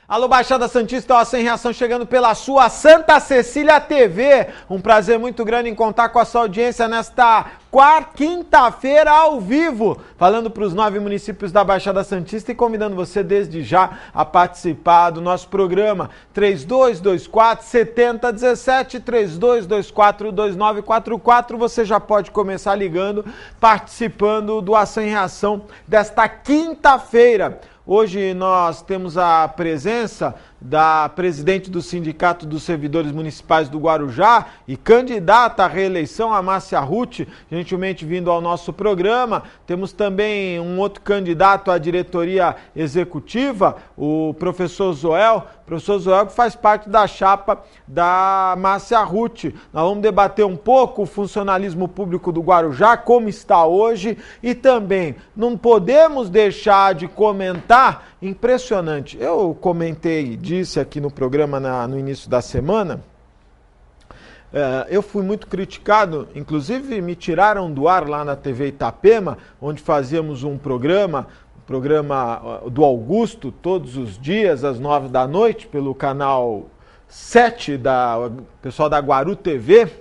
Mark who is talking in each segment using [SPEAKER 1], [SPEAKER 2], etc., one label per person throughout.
[SPEAKER 1] Alô, Baixada Santista, ó, Sem Reação chegando pela sua Santa Cecília TV. Um prazer muito grande em contar com a sua audiência nesta quinta-feira ao vivo, falando para os 9 municípios da Baixada Santista e convidando você desde já a participar do nosso programa 3224-7017, 3224-2944. Você já pode começar ligando, participando do Ação em Reação desta quinta-feira. Hoje nós temos a presença da presidente do Sindicato dos Servidores Municipais do Guarujá e candidata à reeleição, a Márcia Ruth, gentilmente vindo ao nosso programa. Temos também um outro candidato à diretoria executiva, o professor Zoel. O professor Zoel que faz parte da chapa da Márcia Ruth. Nós vamos debater um pouco o funcionalismo público do Guarujá, como está hoje, e também não podemos deixar de comentar, impressionante, eu comentei, disse aqui no programa no início da semana, eu fui muito criticado, inclusive me tiraram do ar lá na TV Itapema, onde fazíamos um programa do Augusto, todos os dias, às 9 da noite, pelo canal 7, pessoal da Guaru TV,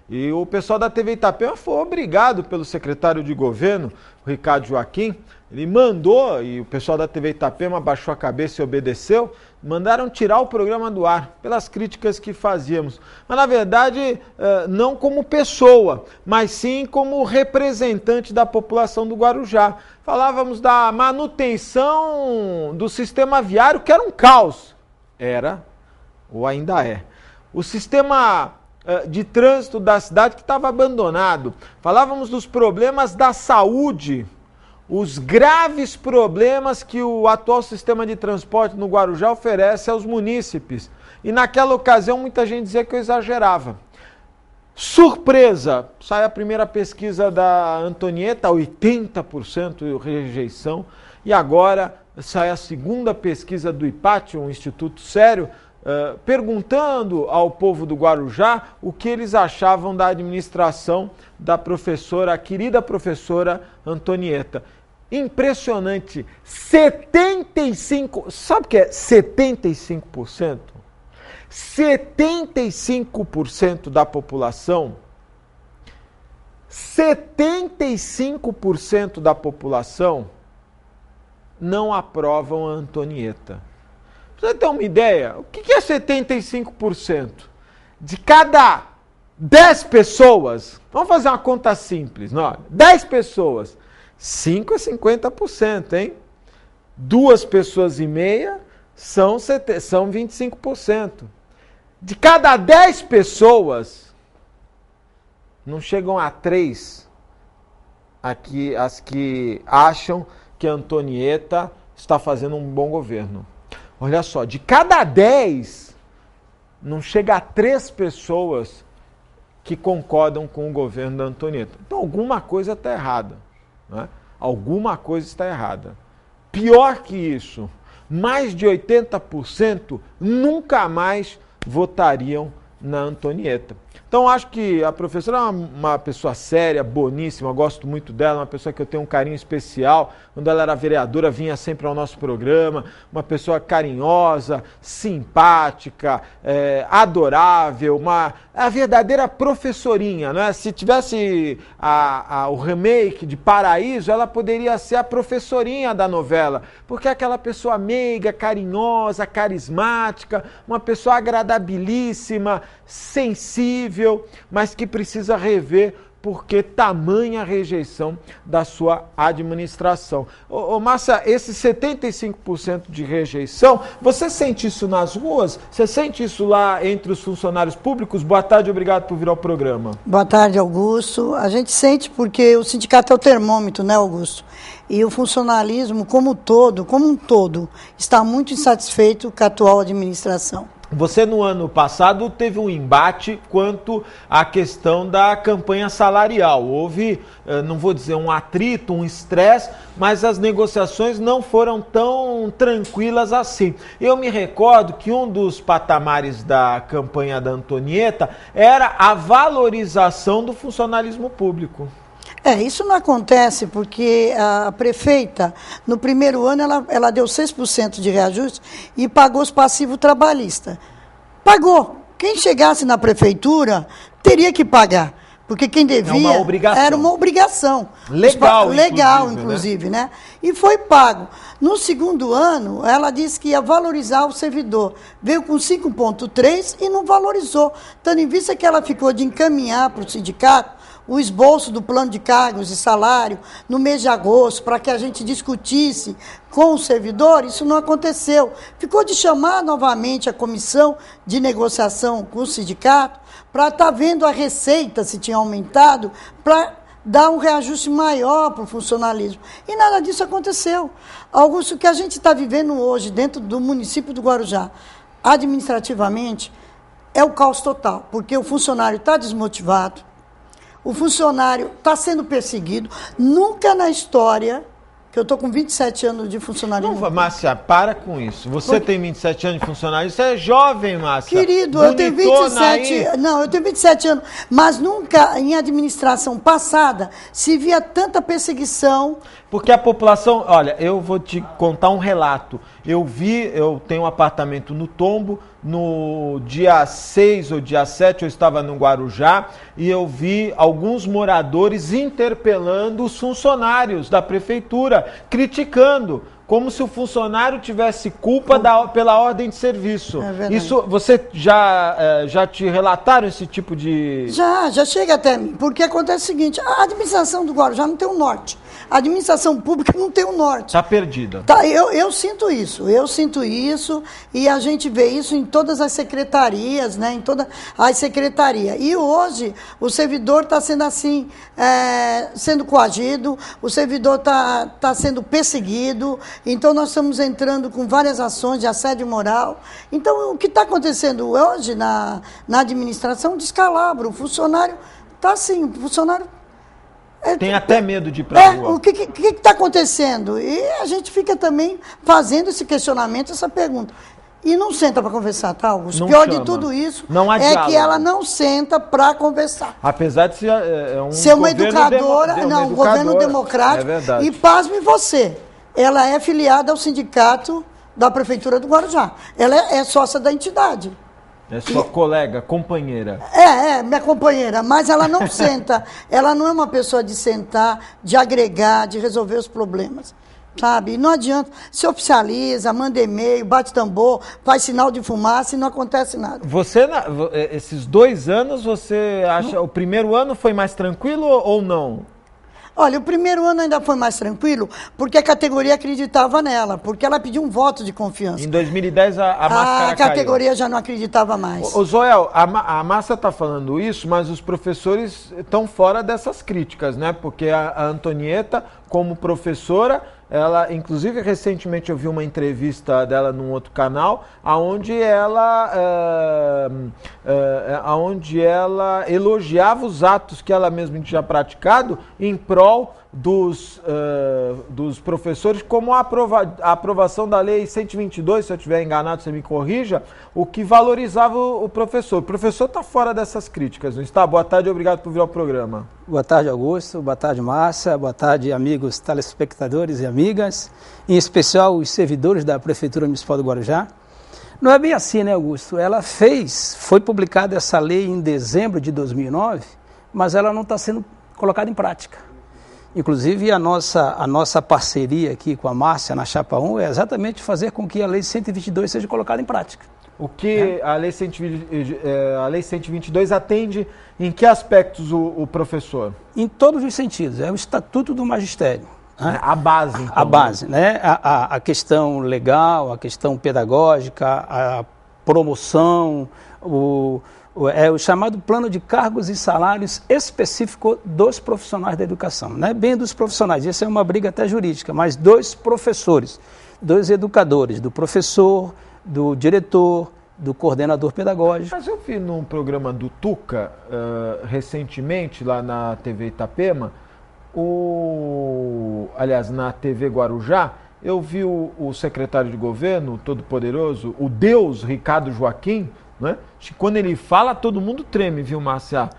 [SPEAKER 1] e o pessoal da TV Itapema foi obrigado pelo secretário de governo, o Ricardo Joaquim, ele mandou, e o pessoal da TV Itapema baixou a cabeça e obedeceu, mandaram tirar o programa do ar, pelas críticas que fazíamos. Mas, na verdade, não como pessoa, mas sim como representante da população do Guarujá. Falávamos da manutenção do sistema viário, que era um caos. Era, ou ainda é. O sistema de trânsito da cidade que estava abandonado. Falávamos dos problemas da saúde, os graves problemas que o atual sistema de transporte no Guarujá oferece aos munícipes. E naquela ocasião muita gente dizia que eu exagerava. Surpresa! Sai a primeira pesquisa da Antonieta, 80% rejeição. E agora sai a segunda pesquisa do IPAT, um instituto sério, perguntando ao povo do Guarujá o que eles achavam da administração da professora, a querida professora Antonieta. Impressionante, 75%, sabe o que é 75%? 75% da população, 75% da população não aprovam a Antonieta. Pra você ter uma ideia, o que é 75%? De cada 10 pessoas, vamos fazer uma conta simples, não? 10 pessoas, 5 é 50%, hein? 2 pessoas e meia são 25%. De cada 10 pessoas, não chegam a 3 aqui, as que acham que a Antonieta está fazendo um bom governo. Olha só, de cada 10, não chega a 3 pessoas que concordam com o governo da Antonieta. Então alguma coisa está errada. Né? Alguma coisa está errada. Pior que isso, mais de 80% nunca mais votariam na Antonieta. Então, acho que a professora é uma pessoa séria, boníssima, gosto muito dela, uma pessoa que eu tenho um carinho especial. Quando ela era vereadora, vinha sempre ao nosso programa, uma pessoa carinhosa, simpática, adorável, a verdadeira professorinha, né? Se tivesse o remake de Paraíso, ela poderia ser a professorinha da novela, porque é aquela pessoa meiga, carinhosa, carismática, uma pessoa agradabilíssima, sensível, mas que precisa rever porque tamanha rejeição da sua administração. Márcia, esse 75% de rejeição, você sente isso nas ruas? Você sente isso lá entre os funcionários públicos? Boa tarde, obrigado por vir ao programa.
[SPEAKER 2] Boa tarde, Augusto. A gente sente porque o sindicato é o termômetro, né, Augusto? E o funcionalismo como um todo, está muito insatisfeito com a atual administração.
[SPEAKER 1] Você, no ano passado, teve um embate quanto à questão da campanha salarial. Houve, não vou dizer um atrito, um estresse, mas as negociações não foram tão tranquilas assim. Eu me recordo que um dos patamares da campanha da Antonieta era a valorização do funcionalismo público.
[SPEAKER 2] Isso não acontece porque a prefeita, no primeiro ano, ela deu 6% de reajuste e pagou os passivos trabalhistas. Pagou. Quem chegasse na prefeitura teria que pagar. Porque quem devia era uma obrigação. Legal, inclusive, né? E foi pago. No segundo ano, ela disse que ia valorizar o servidor. Veio com 5,3 e não valorizou. Tendo em vista que ela ficou de encaminhar para o sindicato o esboço do plano de cargos e salário no mês de agosto, para que a gente discutisse com o servidor, isso não aconteceu. Ficou de chamar novamente a comissão de negociação com o sindicato para estar vendo a receita, se tinha aumentado, para dar um reajuste maior para o funcionalismo. E nada disso aconteceu. Augusto, o que a gente está vivendo hoje dentro do município do Guarujá, administrativamente, é o caos total, porque o funcionário está desmotivado, o funcionário está sendo perseguido. Nunca na história, que eu estou com 27 anos de funcionalismo.
[SPEAKER 1] Não, Márcia, para com isso. Você tem 27 anos de funcionário, você é jovem, Márcia.
[SPEAKER 2] Querido, eu tenho 27, não, eu tenho 27 anos, mas nunca em administração passada se via tanta perseguição.
[SPEAKER 1] Porque a população, olha, eu vou te contar um relato. Eu tenho um apartamento no Tombo, no dia 6 ou dia 7 eu estava no Guarujá e eu vi alguns moradores interpelando os funcionários da prefeitura, criticando, como se o funcionário tivesse culpa pela ordem de serviço.
[SPEAKER 2] É verdade.
[SPEAKER 1] Isso, você já te relataram esse tipo de...
[SPEAKER 2] Já chega até mim, porque acontece o seguinte, a administração do Guarujá não tem um norte. A administração pública não tem um norte.
[SPEAKER 1] Está perdida.
[SPEAKER 2] Eu sinto isso e a gente vê isso em todas as secretarias, né, em todas as secretarias. E hoje o servidor está sendo assim, sendo coagido, o servidor está sendo perseguido, então nós estamos entrando com várias ações de assédio moral. Então o que está acontecendo hoje na administração, descalabro, o funcionário está assim, o funcionário...
[SPEAKER 1] Tem até medo de ir para a rua.
[SPEAKER 2] O que está acontecendo? E a gente fica também fazendo esse questionamento, essa pergunta. E não senta para conversar, tá, Augusto? Pior de tudo isso que ela não senta para conversar.
[SPEAKER 1] Apesar de
[SPEAKER 2] ser uma educadora, um governo democrático.
[SPEAKER 1] É verdade.
[SPEAKER 2] E pasme você, ela é filiada ao sindicato da Prefeitura do Guarujá. Ela é sócia da entidade.
[SPEAKER 1] É sua colega, companheira.
[SPEAKER 2] Minha companheira, mas ela não senta, ela não é uma pessoa de sentar, de agregar, de resolver os problemas, sabe? E não adianta, se oficializa, manda e-mail, bate tambor, faz sinal de fumaça e não acontece nada.
[SPEAKER 1] Você, esses 2 anos, você acha, o primeiro ano foi mais tranquilo ou não?
[SPEAKER 2] Olha, o primeiro ano ainda foi mais tranquilo, porque a categoria acreditava nela, porque ela pediu um voto de confiança.
[SPEAKER 1] Em 2010 a máscara
[SPEAKER 2] a categoria caiu. Já não acreditava mais.
[SPEAKER 1] Ô Zoel, a Márcia está falando isso, mas os professores estão fora dessas críticas, né? Porque a Antonieta, como professora, ela, inclusive, recentemente eu vi uma entrevista dela num outro canal, onde ela elogiava os atos que ela mesma tinha praticado em prol dos professores, como a aprovação da Lei 122, se eu estiver enganado, você me corrija, o que valorizava o professor. O professor está fora dessas críticas, não está? Boa tarde e obrigado por vir ao programa.
[SPEAKER 3] Boa tarde, Augusto. Boa tarde, Márcia. Boa tarde, amigos telespectadores e amigas, em especial os servidores da Prefeitura Municipal do Guarujá. Não é bem assim, né, Augusto? Foi publicada essa lei em dezembro de 2009, mas ela não está sendo colocada em prática. Inclusive, a nossa parceria aqui com a Márcia na Chapa 1 é exatamente fazer com que a Lei 122 seja colocada em prática.
[SPEAKER 1] O que a Lei 122 atende em que aspectos o professor?
[SPEAKER 3] Em todos os sentidos. É o Estatuto do Magistério. Né?
[SPEAKER 1] A base, então.
[SPEAKER 3] A base, né? A questão legal, a questão pedagógica, a promoção, o chamado plano de cargos e salários específico dos profissionais da educação. Não é bem dos profissionais, isso é uma briga até jurídica, mas dos professores, dos educadores, do professor, do diretor, do coordenador pedagógico.
[SPEAKER 1] Mas eu vi num programa do Tuca, recentemente, lá na TV Itapema, aliás, na TV Guarujá, eu vi o secretário de governo, todo-poderoso, o Deus Ricardo Joaquim, né? Quando ele fala, todo mundo treme, viu, Márcia?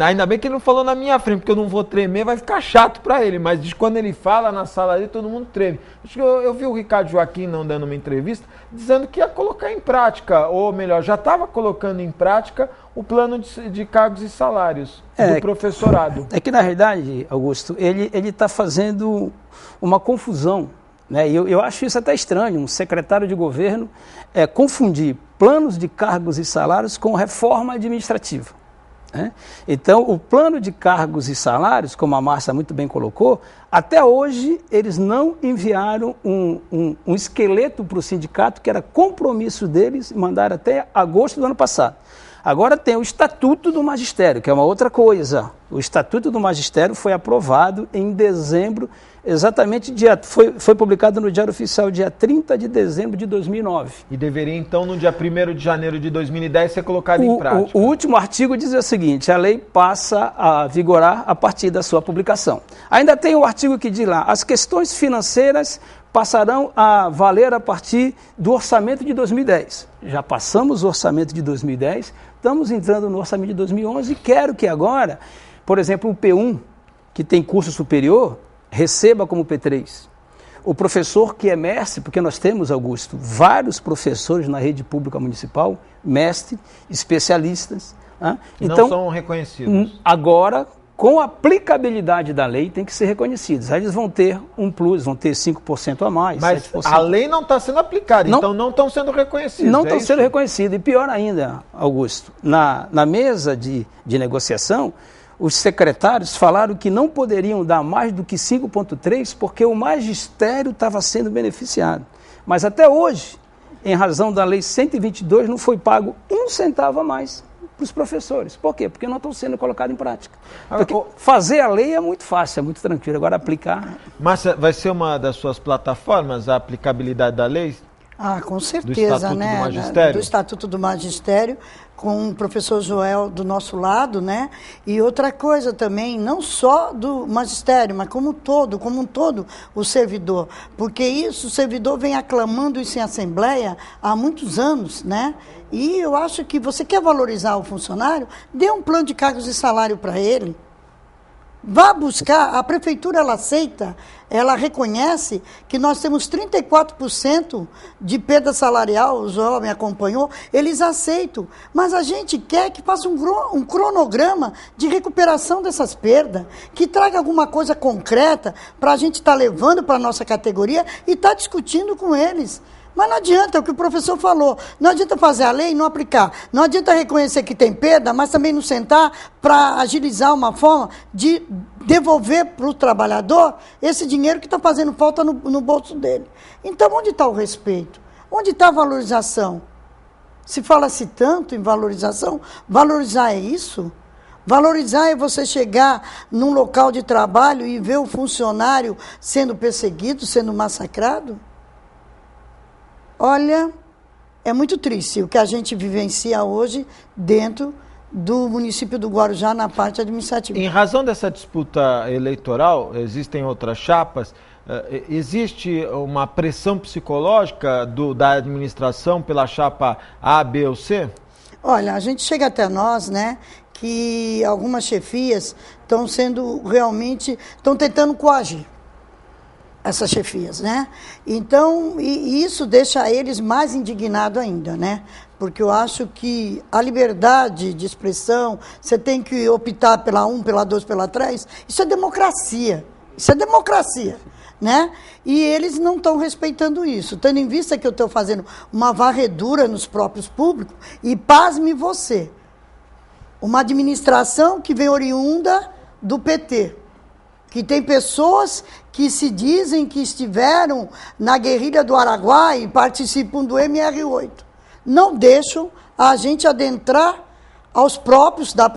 [SPEAKER 1] Ainda bem que ele não falou na minha frente, porque eu não vou tremer, vai ficar chato para ele, mas diz que quando ele fala na sala ali, todo mundo treme. Acho que eu vi o Ricardo Joaquim não dando uma entrevista, dizendo que ia colocar em prática, ou melhor, já estava colocando em prática o plano de cargos e salários do professorado.
[SPEAKER 3] É que, na realidade, Augusto, ele está fazendo uma confusão, né? Eu acho isso até estranho, um secretário de governo confundir planos de cargos e salários com reforma administrativa, né? Então, o plano de cargos e salários, como a Márcia muito bem colocou, até hoje eles não enviaram um esqueleto para o sindicato, que era compromisso deles, mandaram até agosto do ano passado. Agora tem o Estatuto do Magistério, que é uma outra coisa. O Estatuto do Magistério foi aprovado em dezembro, exatamente foi publicado no Diário Oficial dia 30 de dezembro de 2009.
[SPEAKER 1] E deveria, então, no dia 1º de janeiro de 2010, ser colocado em prática.
[SPEAKER 3] O último artigo diz o seguinte: a lei passa a vigorar a partir da sua publicação. Ainda tem o artigo que diz lá: as questões financeiras passarão a valer a partir do orçamento de 2010. Já passamos o orçamento de 2010, estamos entrando no orçamento de 2011 e quero que agora, por exemplo, o P1, que tem curso superior, receba como P3. O professor que é mestre, porque nós temos, Augusto, vários professores na rede pública municipal, mestre, especialistas.
[SPEAKER 1] Então, não são reconhecidos.
[SPEAKER 3] Agora, com a aplicabilidade da lei, tem que ser reconhecidos. Aí eles vão ter um plus, vão ter 5% a mais,
[SPEAKER 1] mas
[SPEAKER 3] 7%.
[SPEAKER 1] A lei não está sendo aplicada, então não estão sendo reconhecidos.
[SPEAKER 3] Não estão sendo reconhecidos. E pior ainda, Augusto, na mesa de negociação, os secretários falaram que não poderiam dar mais do que 5,3% porque o magistério estava sendo beneficiado. Mas até hoje, em razão da lei 122, não foi pago um centavo a mais para os professores. Por quê? Porque não estão sendo colocados em prática. Porque fazer a lei é muito fácil, é muito tranquilo. Agora aplicar...
[SPEAKER 1] Márcia, vai ser uma das suas plataformas a aplicabilidade da lei?
[SPEAKER 2] Com certeza, né? Do Estatuto do Magistério, com o professor Joel do nosso lado, né? E outra coisa também, não só do magistério, mas como um todo o servidor. Porque isso o servidor vem aclamando isso em assembleia há muitos anos, né? E eu acho que você quer valorizar o funcionário, dê um plano de cargos e salário para ele. Vá buscar, a prefeitura ela aceita, ela reconhece que nós temos 34% de perda salarial, o Joel me acompanhou, eles aceitam, mas a gente quer que faça um cronograma de recuperação dessas perdas, que traga alguma coisa concreta para a gente estar levando para a nossa categoria e estar discutindo com eles. Mas não adianta, é o que o professor falou, não adianta fazer a lei e não aplicar, não adianta reconhecer que tem perda, mas também não sentar para agilizar uma forma de devolver para o trabalhador esse dinheiro que está fazendo falta no bolso dele. Então, onde está o respeito? Onde está a valorização? Se fala-se tanto em valorização, valorizar é isso? Valorizar é você chegar num local de trabalho e ver o funcionário sendo perseguido, sendo massacrado? Olha, é muito triste o que a gente vivencia hoje dentro do município do Guarujá na parte administrativa.
[SPEAKER 1] Em razão dessa disputa eleitoral, existem outras chapas, existe uma pressão psicológica da administração pela chapa A, B ou C?
[SPEAKER 2] Olha, a gente chega até nós, né, que algumas chefias estão tentando coagir essas chefias, né? Então, e isso deixa eles mais indignados ainda, né? Porque eu acho que a liberdade de expressão, você tem que optar pela 1, pela 2, pela 3, isso é democracia. Isso é democracia, né? E eles não estão respeitando isso. Tendo em vista que eu estou fazendo uma varredura nos próprios públicos, e pasme você, uma administração que vem oriunda do PT, que tem pessoas que se dizem que estiveram na guerrilha do Araguaia e participam do MR8. Não deixam a gente adentrar aos próprios da